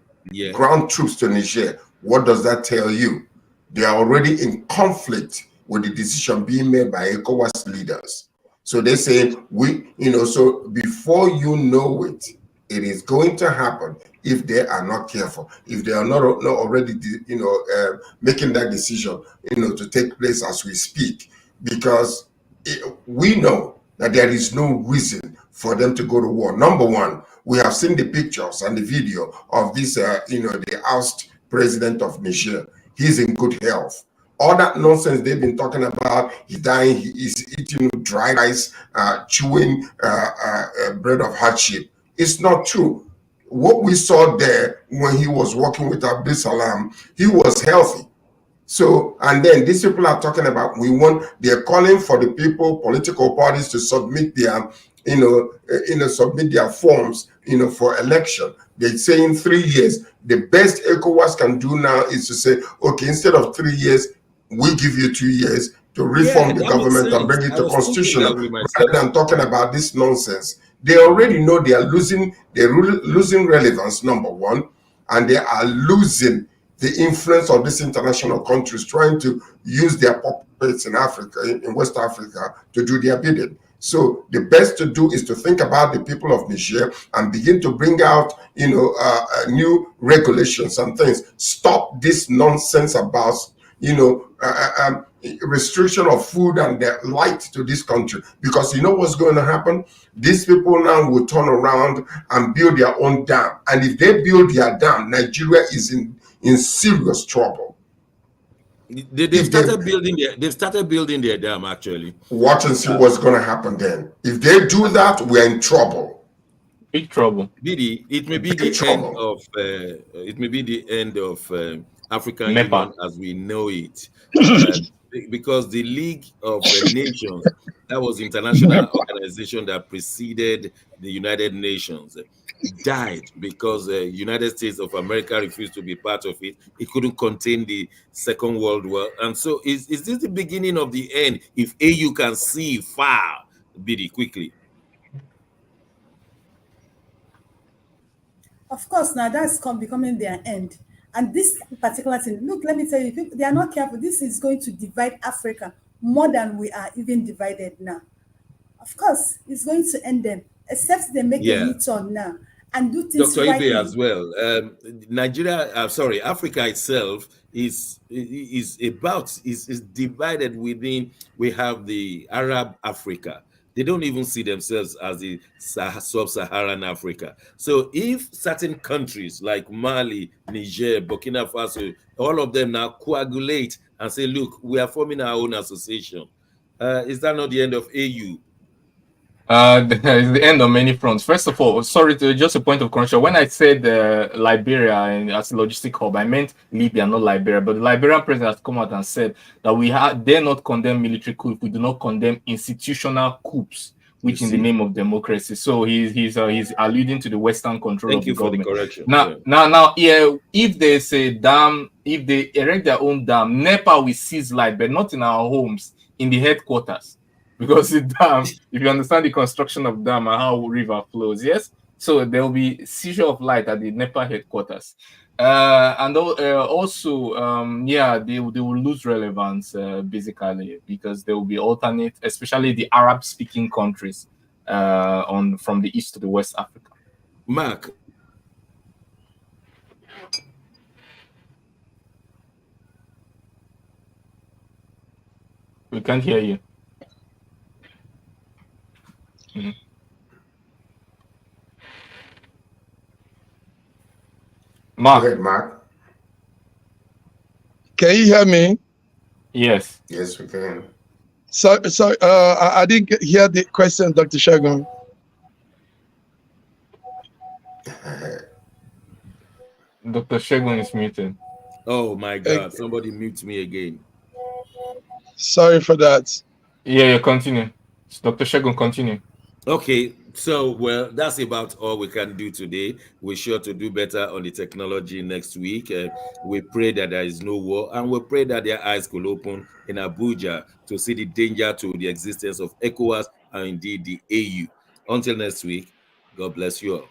ground troops to Niger. What does that tell you? They are already in conflict with the decision being made by ECOWAS leaders. So they say, so before you know it, it is going to happen if they are not careful, if they are not already, making that decision, to take place as we speak, because we know that there is no reason for them to go to war. Number one, we have seen the pictures and the video of this, the oust president of Niger. He's in good health. All that nonsense they've been talking about, he's dying, he's eating dry rice, chewing bread of hardship. It's not true. What we saw there when he was working with Abdulsalami, he was healthy. So, and then these people are talking about, they're calling for the people, political parties to submit their, submit their forms, for election. They're saying 3 years. The best ECOWAS can do now is to say, okay, instead of 3 years, we give you 2 years to reform the government and bring it to constitutional, rather than talking about this nonsense. They already know they're losing relevance, number one, and they are losing the influence of these international countries trying to use their puppets in Africa, in West Africa, to do their bidding. So the best to do is to think about the people of Niger and begin to bring out, new regulations and things. Stop this nonsense about, restriction of food and the light to this country, because you know what's going to happen? These people now will turn around and build their own dam, and if they build their dam, Nigeria is in serious trouble. They've started building their dam, actually. Watch and see what's going to happen then. If they do that, we're in trouble. Big trouble. It may be the end of African Union as we know it. Because the League of Nations, that was the international organization that preceded the United Nations, died because the United States of America refused to be part of it. It couldn't contain the Second World War. And so is this the beginning of the end if AU can see far, Bidi, quickly? Of course, now that's becoming their end. And this particular thing, look, let me tell you, if they are not careful, this is going to divide Africa more than we are even divided now. Of course, it's going to end them. except they make a U-turn now and do things Dr. rightly. Ibe as well. Africa itself is divided within. We have the Arab Africa. They don't even see themselves as the sub-Saharan Africa. So if certain countries like Mali, Niger, Burkina Faso, all of them now coagulate and say, look, we are forming our own association, is that not the end of AU? It's the end on many fronts. First of all, sorry, just a point of correction. When I said Liberia and as a logistic hub, I meant Libya, not Liberia. But the Liberian president has come out and said that we dare not condemn military coups. We do not condemn institutional coups, which in the name of democracy. So he's alluding to the Western control Thank of you the for government. the correction. Now, if they say dam, if they erect their own dam, NEPA will seize light, but not in our homes, in the headquarters. Because the dam, if you understand the construction of dam and how river flows, yes, so there will be seizure of light at the NEPA headquarters, and also, they will lose relevance basically because there will be alternate, especially the Arab-speaking countries, from the east to the West Africa. Mark. We can't hear you. Mm-hmm. Mark. Go ahead, Mark. Can you hear me? Yes. Yes, we can. So I didn't hear the question, Dr. Shagun. Dr. Shagun is muted. Oh my God! Somebody mute me again. Sorry for that. Yeah, continue. Dr. Shagun, continue. Okay, so well, that's about all we can do today. We're sure to do better on the technology next week. We pray that there is no war, and we pray that their eyes could open in Abuja to see the danger to the existence of ECOWAS and indeed the AU. Until next week, God bless you all.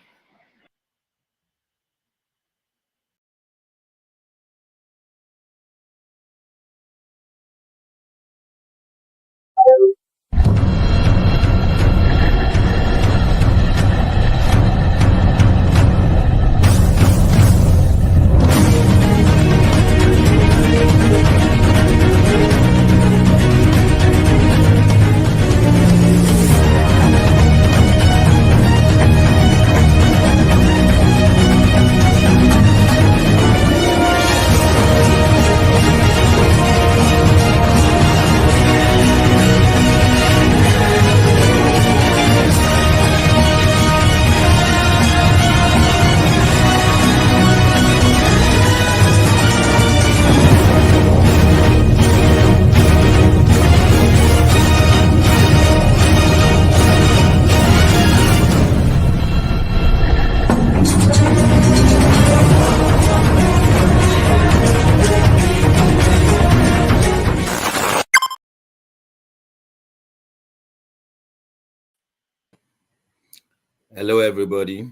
Hello, everybody.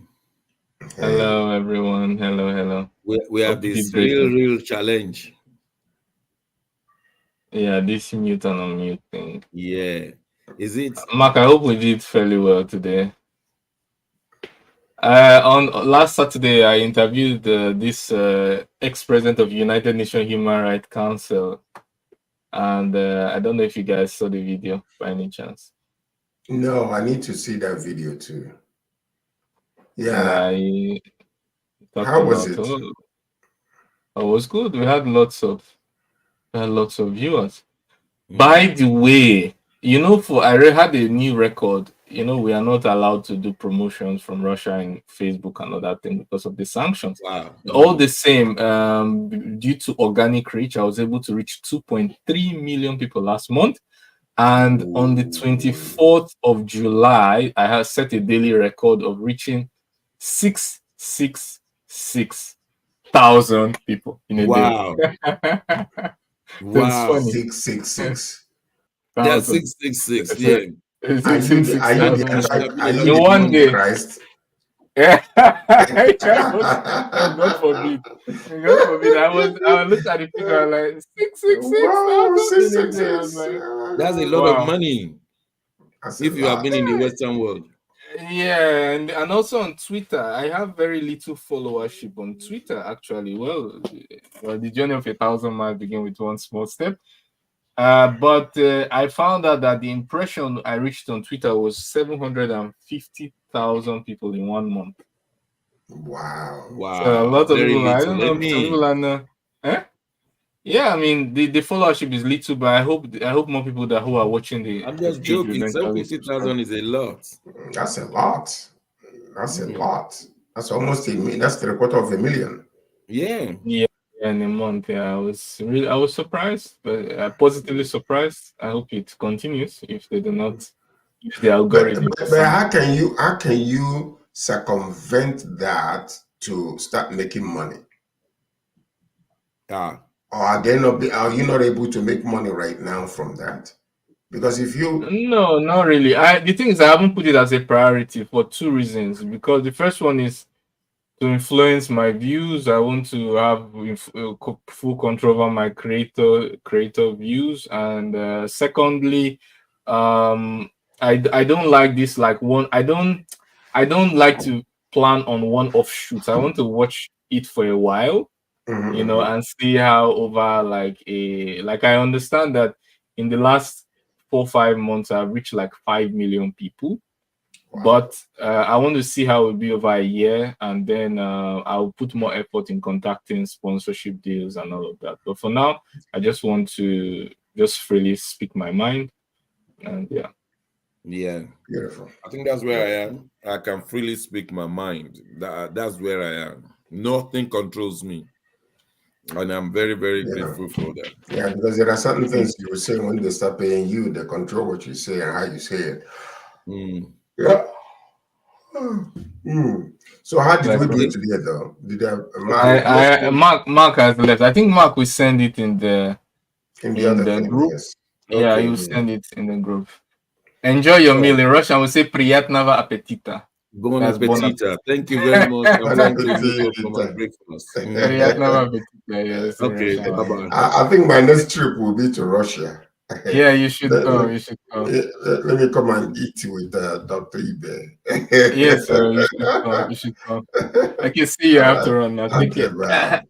Hello, everyone. Hello. We have this real challenge. Yeah, this mute and unmute thing. Yeah. Is it? Mark, I hope we did fairly well today. On last Saturday, I interviewed this ex-president of United Nations Human Rights Council. And I don't know if you guys saw the video by any chance. No, I need to see that video too. Yeah. How was it? It was good. We had lots of viewers. By the way, I had a new record. We are not allowed to do promotions from Russia and Facebook and other things because of the sanctions. Wow. All the same, due to organic reach, I was able to reach 2.3 million people last month. And on the 24th of July, I have set a daily record of reaching 666,000 people in a day. Wow. 666. Yeah, 666. Yeah. Are you one day? Christ? Yeah. God forbid. I looked at the figure like 666. That's a lot of money. If you have been in the Western world. Yeah, and also on Twitter, I have very little followership on Twitter. Actually, well, the journey of 1,000 miles begin with one small step. But I found out that the impression I reached on Twitter was 750,000 people in 1 month. Wow. So a lot of Very people, I little. don't know, some people are not. Eh? Yeah, I mean the followership is little, but I hope more people who are watching the I'm just page will joking. eventually 750,000 is a lot. That's a lot. That's a lot. That's almost that's 750,000. Yeah. Yeah, in a month. Yeah, I was surprised, but positively surprised. I hope it continues if they do not, if the algorithm. But how can you circumvent that to start making money? Or are you not able to make money right now from that? Because if you No, not really. The thing is, I haven't put it as a priority for two reasons. Because the first one is to influence my views. I want to have full control over my creator views, and secondly, I don't like this like one. I don't like to plan on one offshoot. I want to watch it for a while, and see how over like I understand that in the last 4-5 months I've reached like 5 million people. Wow. But I want to see how it will be over a year, and then I'll put more effort in contacting sponsorship deals and all of that. But for now, I just want to just freely speak my mind, and yeah. Beautiful. I think that's where I am. I can freely speak my mind. That's where I am. Nothing controls me. And I'm very, very grateful for that. Yeah, because there are certain things you will say when they start paying you, they control what you say and how you say it. Yeah. So how did we do it today, though? Did Mark has left. I think Mark will send it in the group. Yes. Yeah, he will send it in the group. Enjoy your meal. In Russian, we say "Priятного аппетита." Bon appetit. Thank you very much. I'm going to meal for my breakfast. Priятного аппetita. Yes. Okay. Bye-bye. I think my next trip will be to Russia. Yeah, you should go. You should go. Let me come and eat with Dr. Ibe. Yes, sir. You should go. I can see you have to run now. Take care. Bye.